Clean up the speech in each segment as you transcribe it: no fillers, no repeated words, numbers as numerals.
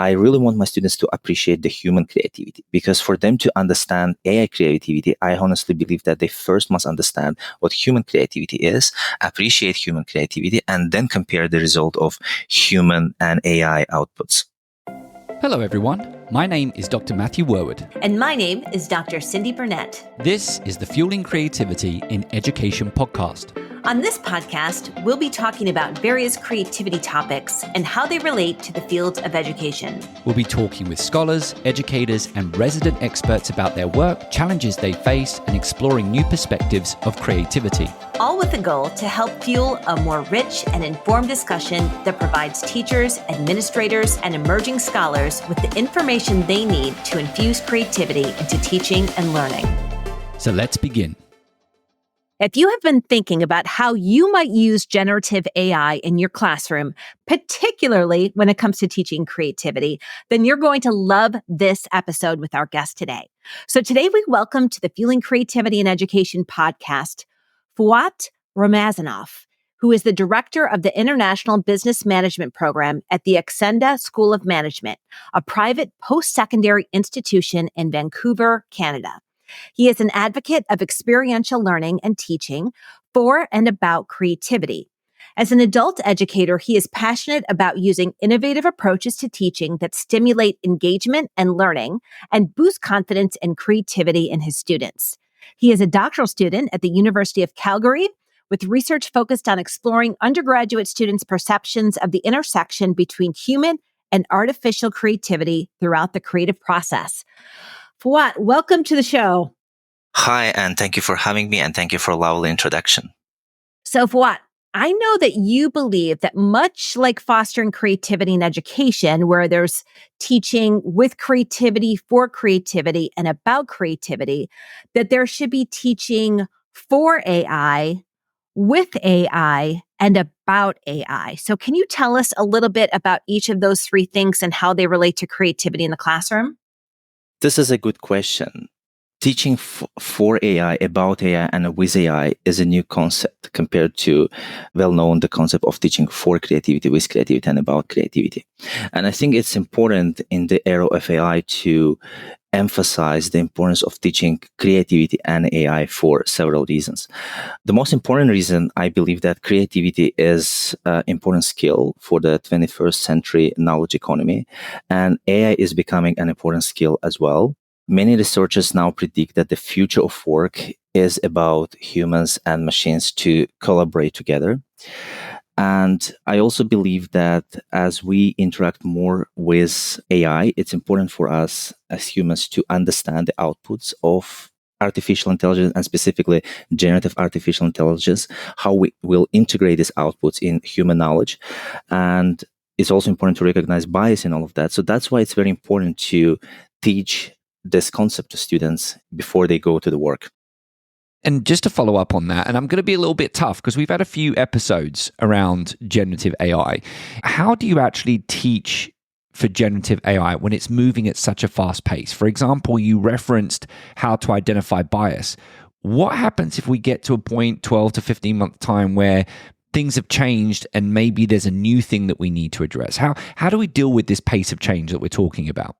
I really want my students to appreciate the human creativity, because for them to understand AI creativity, I honestly believe that they first must understand what human creativity is, appreciate human creativity, and then compare the result of human and AI outputs. Hello everyone, my name is Dr. Matthew Werwood. And my name is Dr. Cindy Burnett. This is the Fueling Creativity in Education podcast. On this podcast, we'll be talking about various creativity topics and how they relate to the field of education. We'll be talking with scholars, educators, and resident experts about their work, challenges they face, and exploring new perspectives of creativity. All with the goal to help fuel a more rich and informed discussion that provides teachers, administrators, and emerging scholars with the information they need to infuse creativity into teaching and learning. So let's begin. If you have been thinking about how you might use generative AI in your classroom, particularly when it comes to teaching creativity, then you're going to love this episode with our guest today. So today we welcome to the Fueling Creativity in Education podcast, Fuat Ramazanov, who is the director of the International Business Management Program at the Accenda School of Management, a private post-secondary institution in Vancouver, Canada. He is an advocate of experiential learning and teaching for and about creativity. As an adult educator, he is passionate about using innovative approaches to teaching that stimulate engagement and learning and boost confidence and creativity in his students. He is a doctoral student at the University of Calgary with research focused on exploring undergraduate students' perceptions of the intersection between human and artificial creativity throughout the creative process. Fuat, welcome to the show. Hi, and thank you for having me, and thank you for a lovely introduction. So, Fuat, I know that you believe that much like fostering creativity in education, where there's teaching with creativity, for creativity, and about creativity, that there should be teaching for AI, with AI, and about AI. So can you tell us a little bit about each of those three things and how they relate to creativity in the classroom? This is a good question. Teaching for AI, about AI, and with AI is a new concept compared to well-known the concept of teaching for creativity, with creativity, and about creativity. And I think it's important in the era of AI to emphasize the importance of teaching creativity and AI for several reasons. The most important reason, I believe, that creativity is an important skill for the 21st century knowledge economy, and AI is becoming an important skill as well. Many researchers now predict that the future of work is about humans and machines to collaborate together. And I also believe that as we interact more with AI, it's important for us as humans to understand the outputs of artificial intelligence, and specifically generative artificial intelligence, how we will integrate these outputs in human knowledge. And it's also important to recognize bias in all of that. So that's why it's very important to teach this concept to students before they go to the work. And just to follow up on that, and I'm going to be a little bit tough because we've had a few episodes around generative AI. How do you actually teach for generative AI when it's moving at such a fast pace? For example, you referenced how to identify bias. What happens if we get to a point 12 to 15 month time where things have changed and maybe there's a new thing that we need to address? How do we deal with this pace of change that we're talking about?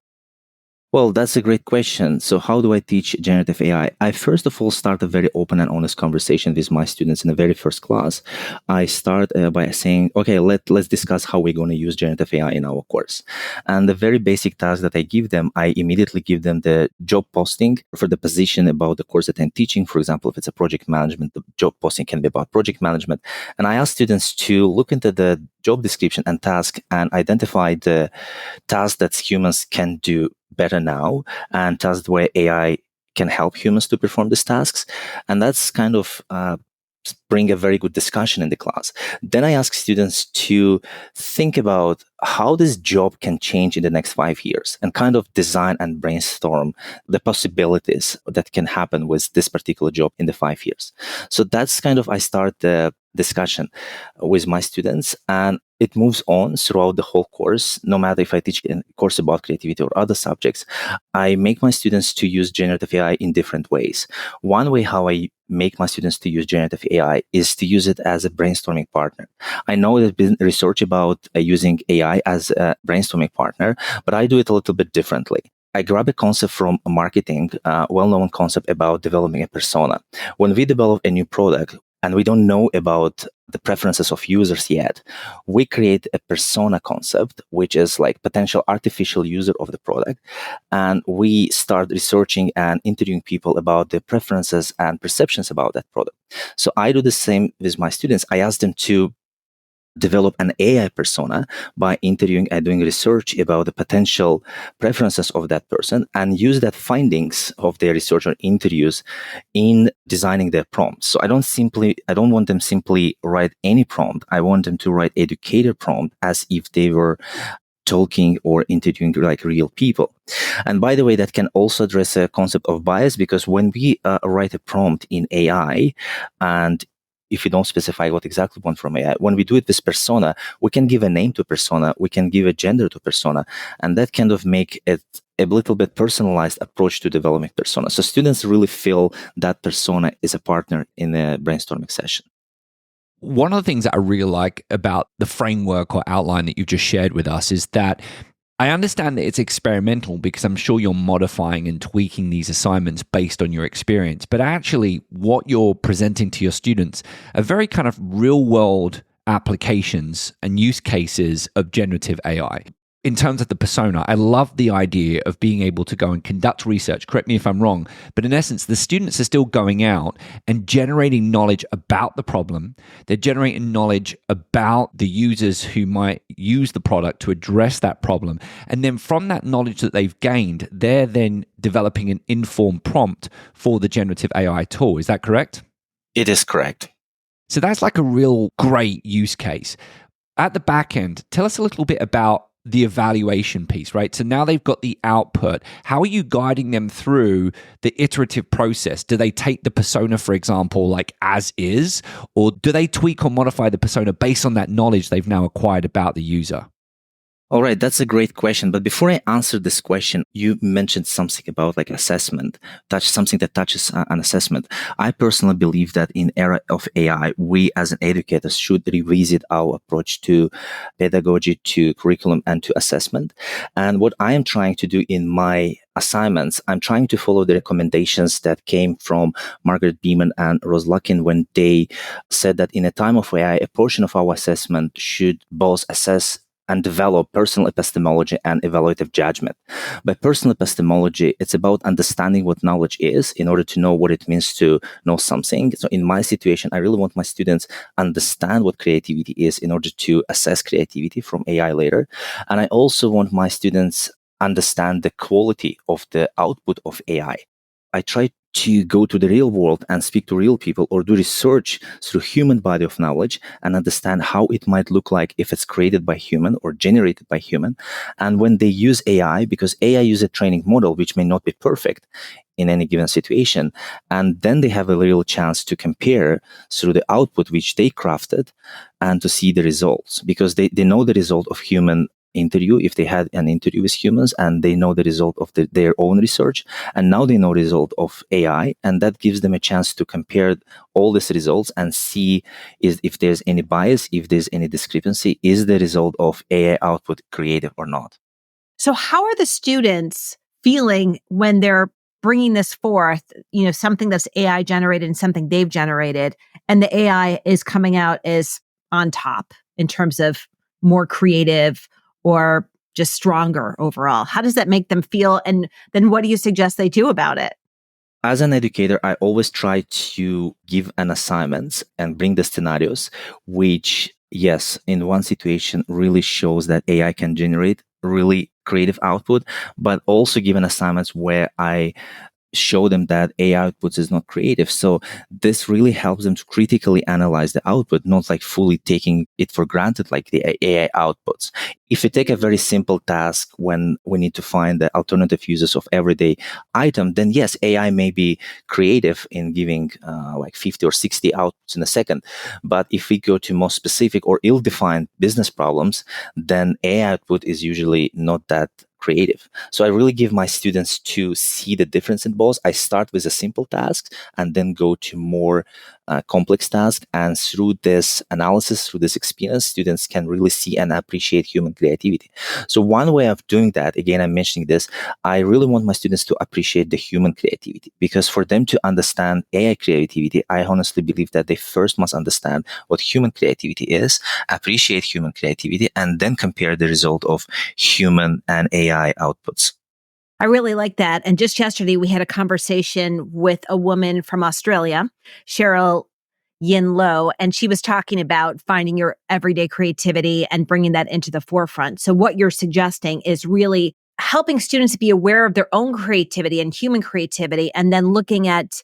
Well, that's a great question. So how do I teach generative AI? I first of all start a very open and honest conversation with my students in the very first class. I start by saying, okay, let's discuss how we're going to use generative AI in our course. And the very basic task that I give them, I immediately give them the job posting for the position about the course that I'm teaching. For example, if it's a project management, the job posting can be about project management. And I ask students to look into the job description and task and identify the tasks that humans can do better now and tasks where AI can help humans to perform these tasks. And that's kind of bring a very good discussion in the class. Then I ask students to think about how this job can change in the next 5 years and kind of design and brainstorm the possibilities that can happen with this particular job in the 5 years. So that's kind of, I start the discussion with my students. And it moves on throughout the whole course. No matter if I teach a course about creativity or other subjects, I make my students to use generative AI in different ways. One way how I make my students to use generative AI is to use it as a brainstorming partner. I know there's been research about using AI as a brainstorming partner, but I do it a little bit differently. I grab a concept from marketing, well-known concept about developing a persona. When we develop a new product and we don't know about the preferences of users yet, we create a persona concept, which is like potential artificial user of the product. And we start researching and interviewing people about their preferences and perceptions about that product. So I do the same with my students. I ask them to develop an AI persona by interviewing and doing research about the potential preferences of that person, and use that findings of their research or interviews in designing their prompts. So I don't want them simply write any prompt. I want them to write educator prompt as if they were talking or interviewing like real people. And by the way, that can also address a concept of bias, because when we write a prompt in AI, and if you don't specify what exactly we want from AI, when we do it with persona, we can give a name to persona, we can give a gender to persona, and that kind of make it a little bit personalized approach to developing persona. So students really feel that persona is a partner in a brainstorming session. One of the things that I really like about the framework or outline that you've just shared with us is that I understand that it's experimental, because I'm sure you're modifying and tweaking these assignments based on your experience. But actually, what you're presenting to your students are very kind of real world applications and use cases of generative AI. In terms of the persona, I love the idea of being able to go and conduct research. Correct me if I'm wrong, but in essence, the students are still going out and generating knowledge about the problem. They're generating knowledge about the users who might use the product to address that problem. And then from that knowledge that they've gained, they're then developing an informed prompt for the generative AI tool. Is that correct? It is correct. So that's like a real great use case. At the back end, tell us a little bit about the evaluation piece, right? So now they've got the output. How are you guiding them through the iterative process? Do they take the persona, for example, like as is, or do they tweak or modify the persona based on that knowledge they've now acquired about the user? All right, that's a great question. But before I answer this question, you mentioned something about like assessment, something that touches an assessment. I personally believe that in era of AI, we as an educators should revisit our approach to pedagogy, to curriculum, and to assessment. And what I am trying to do in my assignments, I'm trying to follow the recommendations that came from Margaret Beeman and Rose Luckin when they said that in a time of AI, a portion of our assessment should both assess and develop personal epistemology and evaluative judgment. By personal epistemology, it's about understanding what knowledge is in order to know what it means to know something. So in my situation, I really want my students understand what creativity is in order to assess creativity from AI later. And I also want my students understand the quality of the output of AI. I try to go to the real world and speak to real people, or do research through human body of knowledge and understand how it might look like if it's created by human or generated by human. And when they use AI, because AI uses a training model which may not be perfect in any given situation, and then they have a real chance to compare through the output which they crafted and to see the results, because they know the result of human interview if they had an interview with humans, and they know the result of their own research, and now they know the result of AI, and that gives them a chance to compare all these results and see if there's any bias, if there's any discrepancy, is the result of AI output creative or not. So how are the students feeling when they're bringing this forth, something that's AI generated and something they've generated, and the AI is coming out as on top in terms of more creative or just stronger overall? How does that make them feel? And then what do you suggest they do about it? As an educator, I always try to give an assignments and bring the scenarios, which, yes, in one situation really shows that AI can generate really creative output, but also given assignments where I show them that AI outputs is not creative. So this really helps them to critically analyze the output, not like fully taking it for granted, like the AI outputs. If you take a very simple task when we need to find the alternative uses of everyday item, then yes, AI may be creative in giving like 50 or 60 outputs in a second. But if we go to more specific or ill-defined business problems, then AI output is usually not that creative. So I really give my students to see the difference in both. I start with a simple task and then go to more complex tasks. And through this analysis, through this experience, students can really see and appreciate human creativity. So one way of doing that, again, I'm mentioning this, I really want my students to appreciate the human creativity, because for them to understand AI creativity, I honestly believe that they first must understand what human creativity is, appreciate human creativity, and then compare the result of human and AI outputs. I really like that. And just yesterday, we had a conversation with a woman from Australia, Cheryl Yin Lo, and she was talking about finding your everyday creativity and bringing that into the forefront. So, what you're suggesting is really helping students be aware of their own creativity and human creativity, and then looking at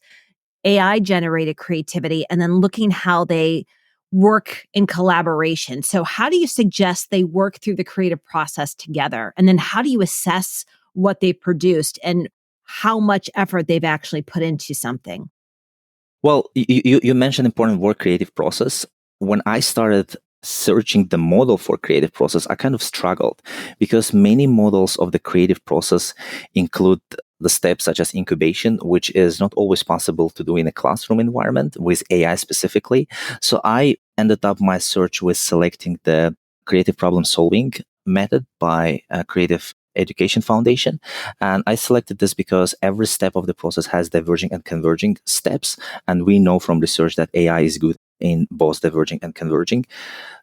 AI generated creativity and then looking how they work in collaboration. So, how do you suggest they work through the creative process together? And then, how do you assess what they've produced and how much effort they've actually put into something? Well, you mentioned important word, creative process. When I started searching the model for creative process, I kind of struggled because many models of the creative process include the steps such as incubation, which is not always possible to do in a classroom environment with AI specifically. So I ended up my search with selecting the creative problem solving method by Creative Education Foundation. And I selected this because every step of the process has diverging and converging steps. And we know from research that AI is good in both diverging and converging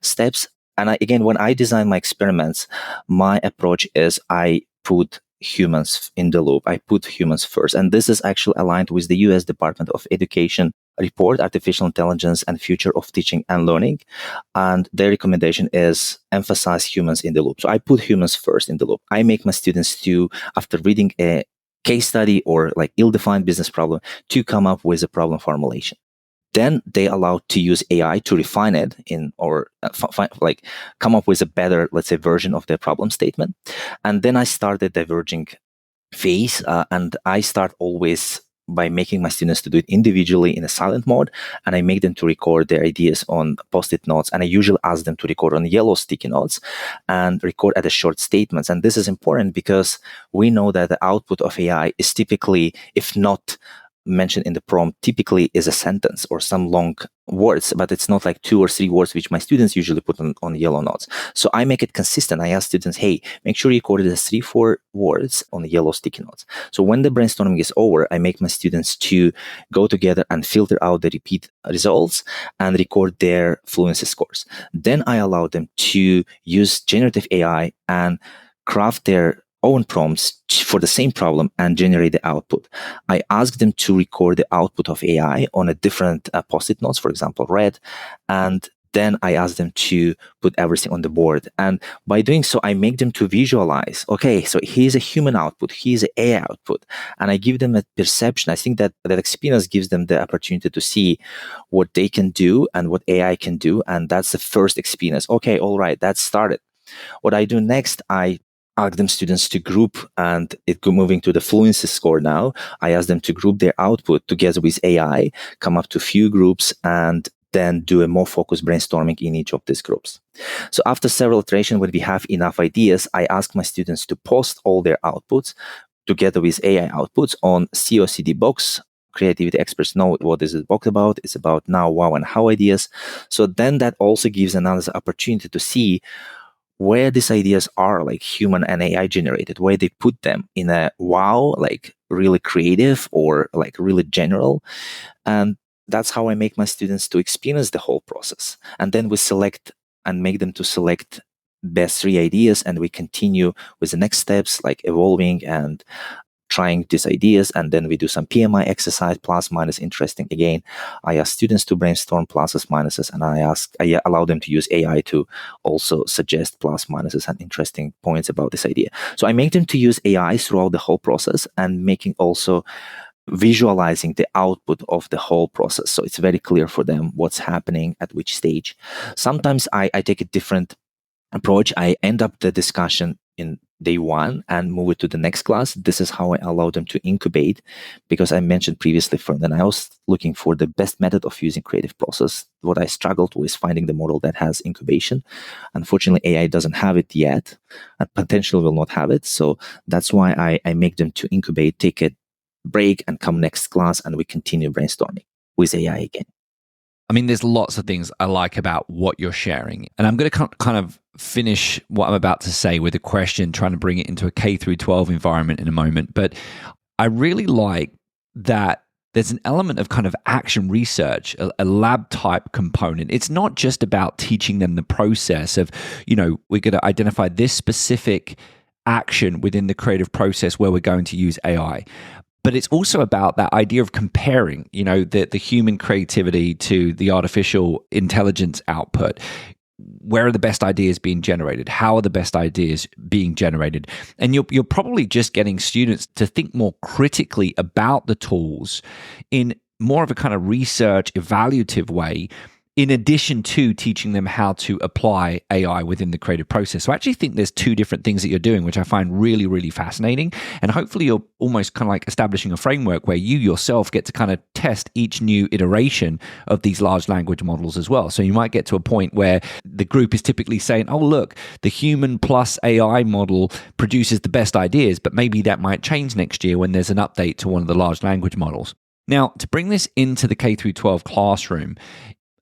steps. And again, when I design my experiments, my approach is I put humans in the loop. I put humans first. And this is actually aligned with the US Department of Education report, Artificial Intelligence and Future of Teaching and Learning. And their recommendation is emphasize humans in the loop. So I put humans first in the loop. I make my students to, after reading a case study or like ill-defined business problem, to come up with a problem formulation. Then they allowed to use AI to refine it in or like come up with a better, let's say, version of their problem statement. And then I started diverging phase, and I start always by making my students to do it individually in a silent mode, and I make them to record their ideas on post-it notes, and I usually ask them to record on yellow sticky notes and record at the short statements. And this is important because we know that the output of AI is typically, if not mentioned in the prompt, typically is a sentence or some long words, but it's not like 2 or 3 words, which my students usually put on yellow notes. So I make it consistent. I ask students, hey, make sure you record it as 3-4 words on the yellow sticky notes. So when the brainstorming is over, I make my students to go together and filter out the repeat results and record their fluency scores. Then I allow them to use generative AI and craft their own prompts for the same problem and generate the output. I ask them to record the output of AI on a different post-it notes, for example, red, and then I ask them to put everything on the board. And by doing so, I make them to visualize, okay, so here's a human output, here's an AI output, and I give them a perception. I think that experience gives them the opportunity to see what they can do and what AI can do, and that's the first experience. Okay, all right, that started. What I do next, I ask them students to group, and moving to the fluency score now, I ask them to group their output together with AI, come up to few groups, and then do a more focused brainstorming in each of these groups. So after several iterations, when we have enough ideas, I ask my students to post all their outputs together with AI outputs on COCD box. Creativity experts know what this is box about. It's about now, wow, and how ideas. So then that also gives another opportunity to see where these ideas are like human and AI generated, where they put them in a wow, like really creative or like really general. And that's how I make my students to experience the whole process. And then we select and make them to select best 3 ideas, and we continue with the next steps like evolving and trying these ideas. And then we do some PMI exercise, plus minus interesting. Again, I ask students to brainstorm pluses, minuses, and I allow them to use AI to also suggest plus, minuses, and interesting points about this idea. So I make them to use AI throughout the whole process, and making also visualizing the output of the whole process. So it's very clear for them what's happening at which stage. Sometimes I take a different approach. I end up the discussion in day one and move it to the next class. This is how I allow them to incubate, because I mentioned previously, then I was looking for the best method of using creative process. What I struggled with finding the model that has incubation. Unfortunately, AI doesn't have it yet, and potentially will not have it. So that's why I make them to incubate, take a break, and come next class, and we continue brainstorming with AI again. I mean, there's lots of things I like about what you're sharing. And I'm going to kind of finish what I'm about to say with a question, trying to bring it into a K through 12 environment in a moment. But I really like that there's an element of kind of action research, a lab type component. It's not just about teaching them the process of, we're going to identify this specific action within the creative process where we're going to use AI. But it's also about that idea of comparing, the human creativity to the artificial intelligence output. Where are the best ideas being generated? How are the best ideas being generated? And you're probably just getting students to think more critically about the tools in more of a kind of research evaluative way, in addition to teaching them how to apply AI within the creative process. So I actually think there's two different things that you're doing, which I find really, really fascinating. And hopefully you're almost kind of like establishing a framework where you yourself get to kind of test each new iteration of these large language models as well. So you might get to a point where the group is typically saying, oh, look, the human plus AI model produces the best ideas, but maybe that might change next year when there's an update to one of the large language models. Now, to bring this into the K through 12 classroom,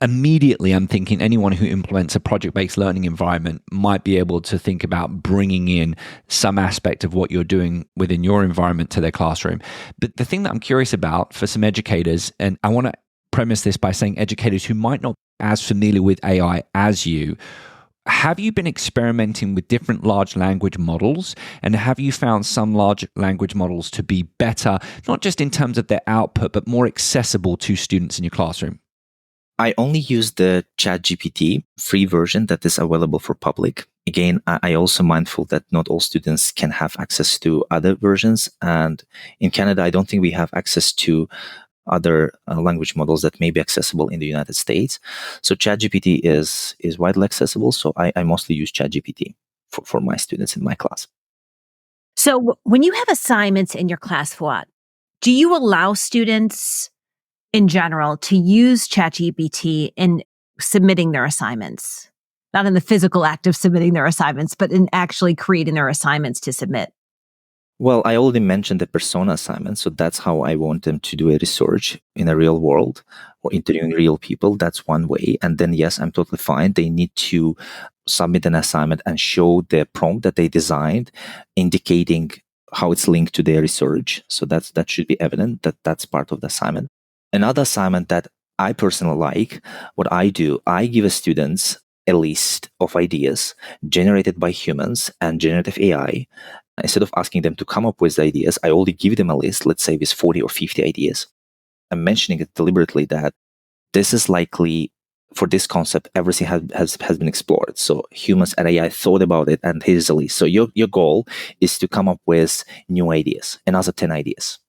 immediately, I'm thinking anyone who implements a project-based learning environment might be able to think about bringing in some aspect of what you're doing within your environment to their classroom. But the thing that I'm curious about for some educators, and I want to premise this by saying educators who might not be as familiar with AI as you, have you been experimenting with different large language models? And have you found some large language models to be better, not just in terms of their output, but more accessible to students in your classroom? I only use the ChatGPT free version that is available for public. Again, I also mindful that not all students can have access to other versions. And in Canada, I don't think we have access to other language models that may be accessible in the United States. So ChatGPT is widely accessible. So I mostly use ChatGPT for my students in my class. So when you have assignments in your class, Fuat, do you allow students in general to use ChatGPT in submitting their assignments? Not in the physical act of submitting their assignments, but in actually creating their assignments to submit. Well, I already mentioned the persona assignment. So that's how I want them to do a research in a real world or interviewing real people. That's one way. And then, yes, I'm totally fine. They need to submit an assignment and show the prompt that they designed, indicating how it's linked to their research. So that should be evident that that's part of the assignment. Another assignment that I personally like, what I do, I give students a list of ideas generated by humans and generative AI. Instead of asking them to come up with ideas, I already give them a list, let's say with 40 or 50 ideas. I'm mentioning it deliberately that this is likely, for this concept, everything has been explored. So humans and AI thought about it, and here's the list. So your goal is to come up with new ideas, another 10 ideas.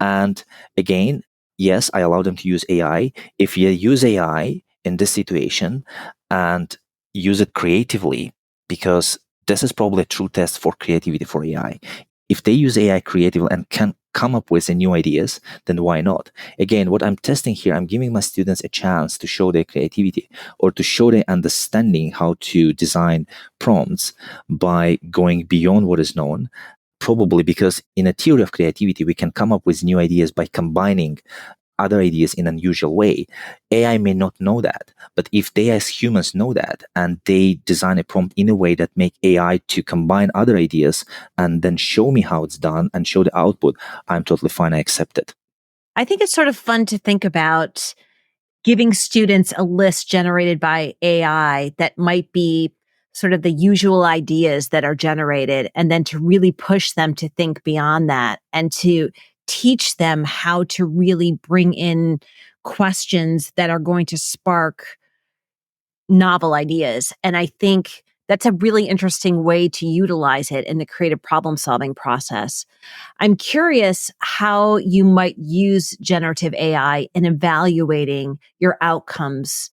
And again, yes, I allow them to use AI. If you use AI in this situation and use it creatively, because this is probably a true test for creativity for AI. If they use AI creatively and can come up with new ideas, then why not? Again, what I'm testing here, I'm giving my students a chance to show their creativity or to show their understanding how to design prompts by going beyond what is known. Probably because in a theory of creativity, we can come up with new ideas by combining other ideas in an unusual way. AI may not know that, but if they as humans know that and they design a prompt in a way that make AI to combine other ideas and then show me how it's done and show the output, I'm totally fine. I accept it. I think it's sort of fun to think about giving students a list generated by AI that might be sort of the usual ideas that are generated, and then to really push them to think beyond that and to teach them how to really bring in questions that are going to spark novel ideas. And I think That's a really interesting way to utilize it in the creative problem solving process. I'm curious how you might use generative AI in evaluating your outcomes.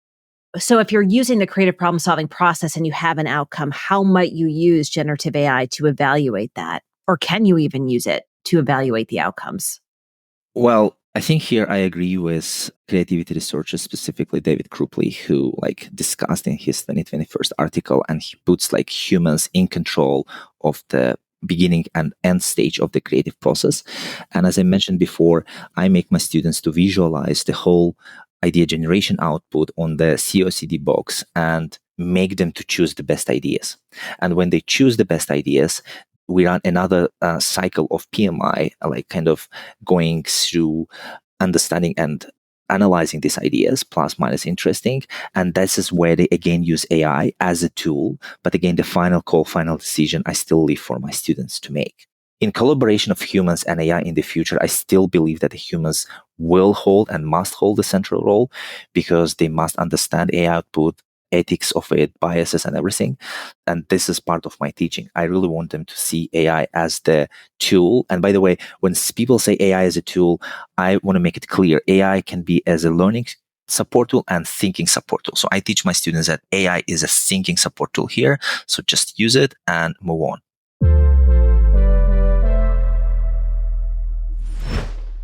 So, if you're using the creative problem solving process and you have an outcome, how might you use generative AI to evaluate that? Or can you even use it to evaluate the outcomes? Well, I think here I agree with creativity researcher, specifically David Krupley, who discussed in his 2021 article, and he puts humans in control of the beginning and end stage of the creative process. And as I mentioned before, I make my students to visualize the whole idea generation output on the COCD box and make them to choose the best ideas. And when they choose the best ideas, we run another cycle of PMI, kind of going through understanding and analyzing these ideas, plus minus interesting. And this is where they again use AI as a tool. But again, the final call, final decision, I still leave for my students to make. In collaboration of humans and AI in the future, I still believe that the humans will hold and must hold a central role, because they must understand AI output, ethics of it, biases and everything. And this is part of my teaching. I really want them to see AI as the tool. And by the way, when people say AI as a tool, I want to make it clear. AI can be as a learning support tool and thinking support tool. So I teach my students that AI is a thinking support tool here. So just use it and move on.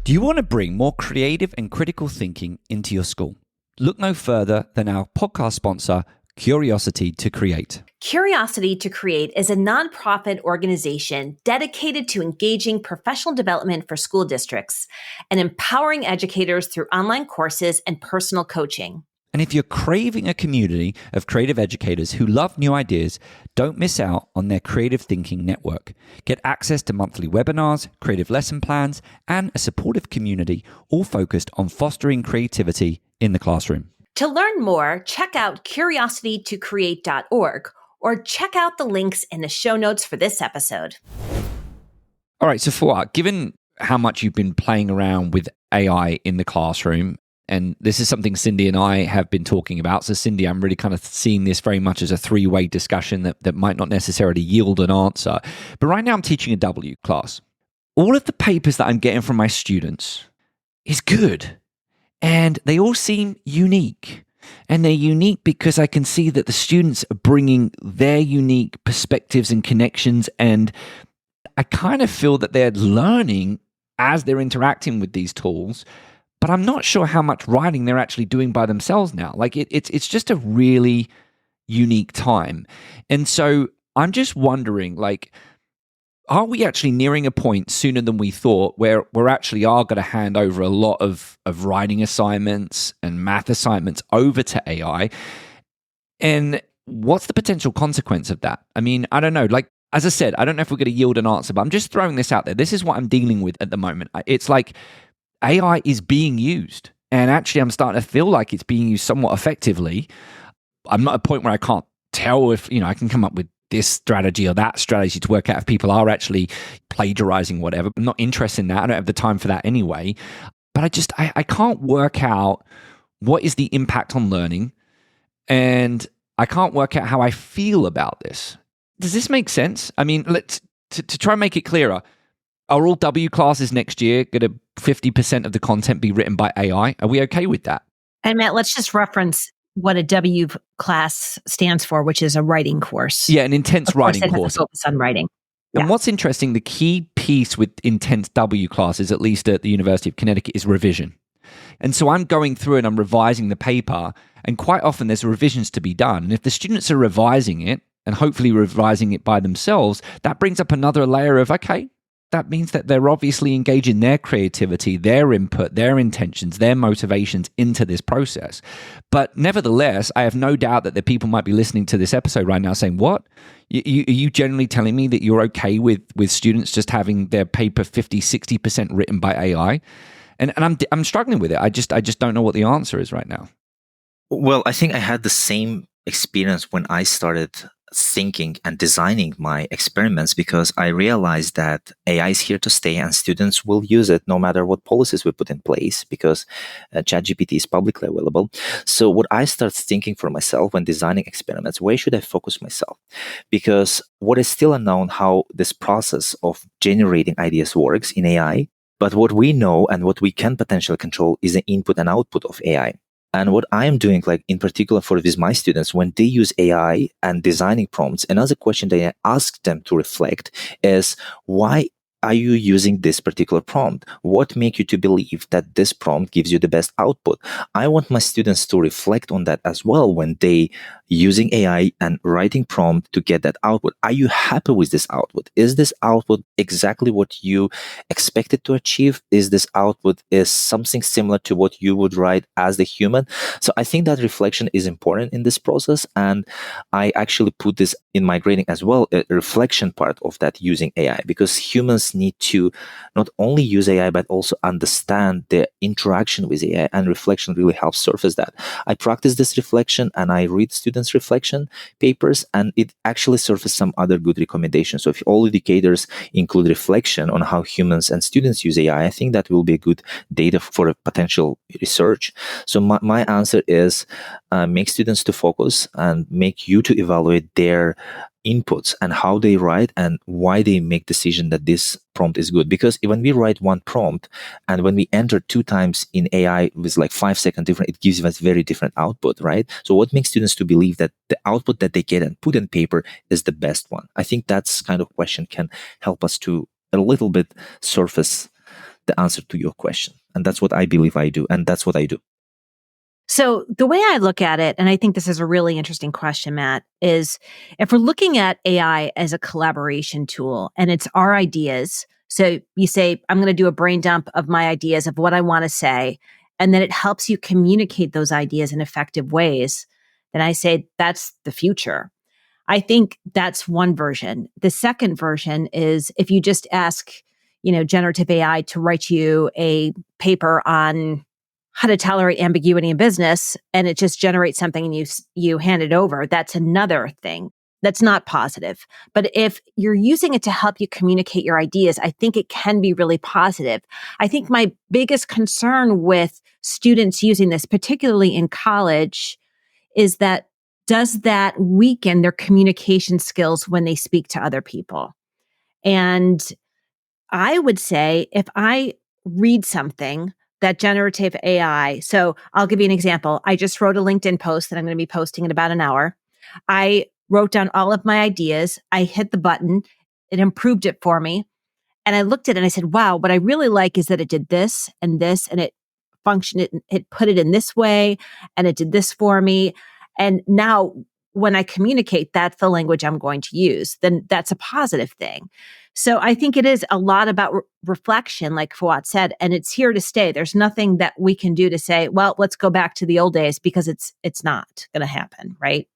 Do you want to bring more creative and critical thinking into your school? Look no further than our podcast sponsor, Curiosity to Create. Curiosity to Create is a nonprofit organization dedicated to engaging professional development for school districts and empowering educators through online courses and personal coaching. And if you're craving a community of creative educators who love new ideas, don't miss out on their Creative Thinking Network. Get access to monthly webinars, creative lesson plans, and a supportive community, all focused on fostering creativity in the classroom. To learn more, check out curiositytocreate.org or check out the links in the show notes for this episode. All right, so Fuat, given how much you've been playing around with AI in the classroom, and this is something Cindy and I have been talking about. So Cindy, I'm really kind of seeing this very much as a three-way discussion that might not necessarily yield an answer. But right now I'm teaching a W class. All of the papers that I'm getting from my students is good. And they all seem unique. And they're unique because I can see that the students are bringing their unique perspectives and connections. And I kind of feel that they're learning as they're interacting with these tools. But I'm not sure how much writing they're actually doing by themselves now. It's just a really unique time. And so I'm just wondering, are we actually nearing a point sooner than we thought where we're actually are going to hand over a lot of writing assignments and math assignments over to AI? And what's the potential consequence of that? I mean, I don't know. As I said, I don't know if we're going to yield an answer, but I'm just throwing this out there. This is what I'm dealing with at the moment. It's like AI is being used. And actually, I'm starting to feel like it's being used somewhat effectively. I'm not at a point where I can't tell if, I can come up with this strategy or that strategy to work out if people are actually plagiarizing whatever. I'm not interested in that. I don't have the time for that anyway. But I can't work out what is the impact on learning, and I can't work out how I feel about this. Does this make sense? I mean, to try and make it clearer, are all W classes next year going to 50% of the content be written by AI? Are we okay with that? And Matt, let's just reference what a W class stands for, which is a writing course. Yeah, an intense writing course. It course. has a focus on writing. And what's interesting, the key piece with intense W classes, at least at the University of Connecticut, is revision. And so I'm going through and I'm revising the paper, and quite often there's revisions to be done. And if the students are revising it, and hopefully revising it by themselves, that brings up another layer of, okay, that means that they're obviously engaging their creativity, their input, their intentions, their motivations into this process. But nevertheless, I have no doubt that the people might be listening to this episode right now saying, what? Are you generally telling me that you're okay with students just having their paper 50, 60% written by AI? And I'm struggling with it. I just don't know what the answer is right now. Well, I think I had the same experience when I started thinking and designing my experiments because I realized that AI is here to stay and students will use it no matter what policies we put in place because ChatGPT is publicly available. So what I start thinking for myself when designing experiments, where should I focus myself? Because what is still unknown how this process of generating ideas works in AI. But what we know and what we can potentially control is the input and output of AI. And what I am doing, like in particular for with my students, when they use AI and designing prompts, another question that I ask them to reflect is why are you using this particular prompt? What makes you to believe that this prompt gives you the best output? I want my students to reflect on that as well when they using AI and writing prompt to get that output. Are you happy with this output? Is this output exactly what you expected to achieve? Is this output is something similar to what you would write as the human? So I think that reflection is important in this process. And I actually put this in my grading as well, a reflection part of that using AI, because humans need to not only use AI, but also understand the interaction with AI, and reflection really helps surface that. I practice this reflection and I read students' reflection papers, and it actually surfaces some other good recommendations. So if all educators include reflection on how humans and students use AI, I think that will be a good data for a potential research. So my answer is make students to focus and make you to evaluate their inputs and how they write and why they make decision that this prompt is good. Because when we write one prompt and when we enter 2 times in AI with like 5-second different, it gives us very different output, right? So what makes students to believe that the output that they get and put in paper is the best one? I think that's kind of question can help us to a little bit surface the answer to your question. And that's what I believe I do. And that's what I do. So the way I look at it, and I think this is a really interesting question, Matt, is if we're looking at AI as a collaboration tool and it's our ideas. So you say, I'm going to do a brain dump of my ideas of what I want to say, and then it helps you communicate those ideas in effective ways. Then I say, that's the future. I think that's one version. The second version is if you just ask, generative AI to write you a paper on how to tolerate ambiguity in business, and it just generates something and you hand it over. That's another thing. That's not positive. But if you're using it to help you communicate your ideas, I think it can be really positive. I think my biggest concern with students using this, particularly in college, is that does that weaken their communication skills when they speak to other people? And I would say if I read something that generative AI, so I'll give you an example. I just wrote a LinkedIn post that I'm going to be posting in about an hour. I wrote down all of my ideas. I hit the button. It improved it for me. And I looked at it and I said, wow, what I really like is that it did this, and it functioned, it put it in this way, and it did this for me. And now when I communicate, that's the language I'm going to use. Then that's a positive thing. So I think it is a lot about reflection, like Fuat said, and it's here to stay. There's nothing that we can do to say, well, let's go back to the old days, because it's not going to happen, right?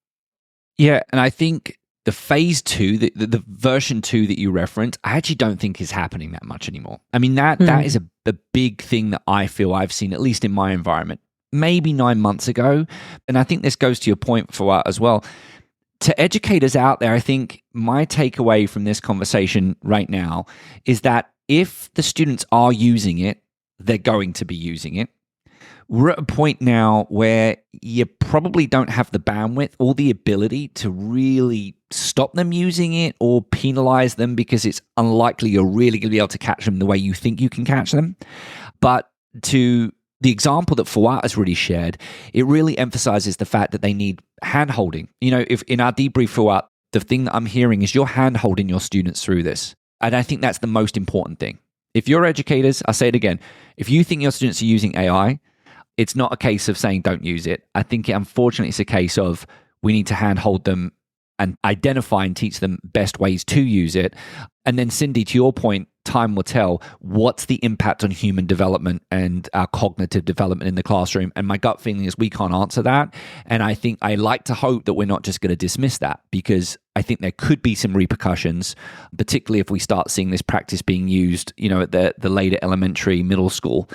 Yeah, and I think the phase 2, the version 2 that you referenced, I actually don't think is happening that much anymore. I mean, that is a big thing that I feel I've seen, at least in my environment, maybe 9 months ago. And I think this goes to your point, Fuat, as well. To educators out there, I think my takeaway from this conversation right now is that if the students are using it, they're going to be using it. We're at a point now where you probably don't have the bandwidth or the ability to really stop them using it or penalize them, because it's unlikely you're really going to be able to catch them the way you think you can catch them. But to the example that Fuat has really shared, it really emphasizes the fact that they need hand-holding. If in our debrief, Fuat, the thing that I'm hearing is you're hand-holding your students through this. And I think that's the most important thing. If you're educators, I'll say it again, if you think your students are using AI, it's not a case of saying don't use it. I think unfortunately it's a case of we need to handhold them and identify and teach them best ways to use it. And then Cindy, to your point, time will tell what's the impact on human development and our cognitive development in the classroom. And my gut feeling is we can't answer that. And I think I like to hope that we're not just going to dismiss that, because I think there could be some repercussions, particularly if we start seeing this practice being used, at the later elementary, middle school,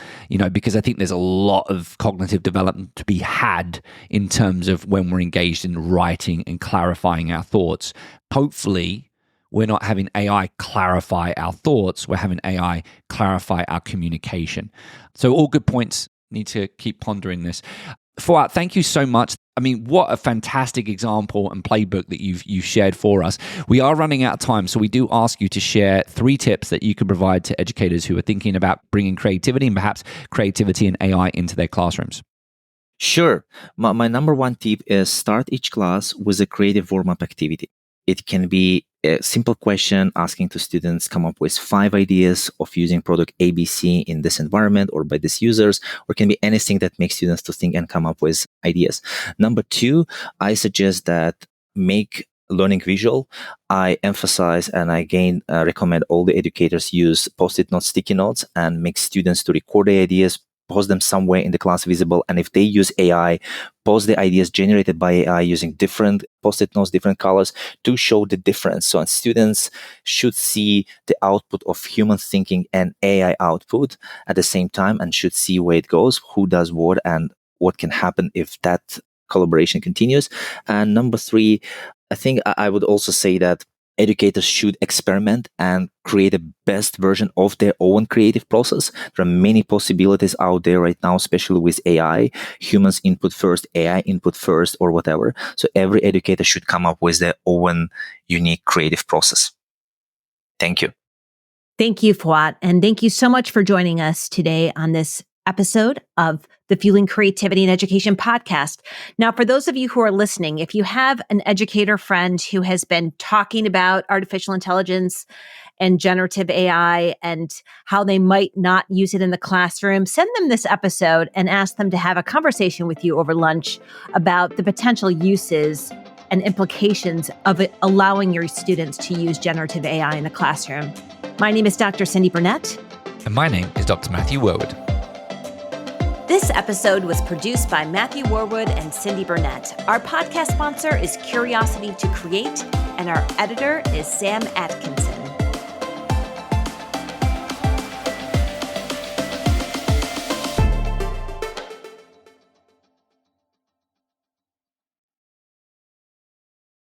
because I think there's a lot of cognitive development to be had in terms of when we're engaged in writing and clarifying our thoughts. Hopefully, we're not having AI clarify our thoughts. We're having AI clarify our communication. So all good points. Need to keep pondering this. Fuat, thank you so much. I mean, what a fantastic example and playbook that you've shared for us. We are running out of time, so we do ask you to share 3 tips that you can provide to educators who are thinking about bringing creativity and perhaps creativity and AI into their classrooms. Sure. My number 1 tip is start each class with a creative warm-up activity. It can be a simple question asking to students come up with 5 ideas of using product ABC in this environment or by these users, or it can be anything that makes students to think and come up with ideas. Number 2, I suggest that make learning visual. I emphasize and I again recommend all the educators use post-it notes, sticky notes, and make students to record the ideas, post them somewhere in the class visible. And if they use AI, post the ideas generated by AI using different post-it notes, different colors to show the difference. So students should see the output of human thinking and AI output at the same time and should see where it goes, who does what, and what can happen if that collaboration continues. And number 3, I think I would also say that educators should experiment and create a best version of their own creative process. There are many possibilities out there right now, especially with AI. Humans input first, AI input first, or whatever. So every educator should come up with their own unique creative process. Thank you. Thank you, Fuat. And thank you so much for joining us today on this episode of the Fueling Creativity and Education podcast. Now, for those of you who are listening, if you have an educator friend who has been talking about artificial intelligence and generative AI and how they might not use it in the classroom, send them this episode and ask them to have a conversation with you over lunch about the potential uses and implications of it allowing your students to use generative AI in the classroom. My name is Dr. Cindy Burnett. And my name is Dr. Matthew Wood. This episode was produced by Matthew Warwood and Cindy Burnett. Our podcast sponsor is Curiosity to Create, and our editor is Sam Atkins.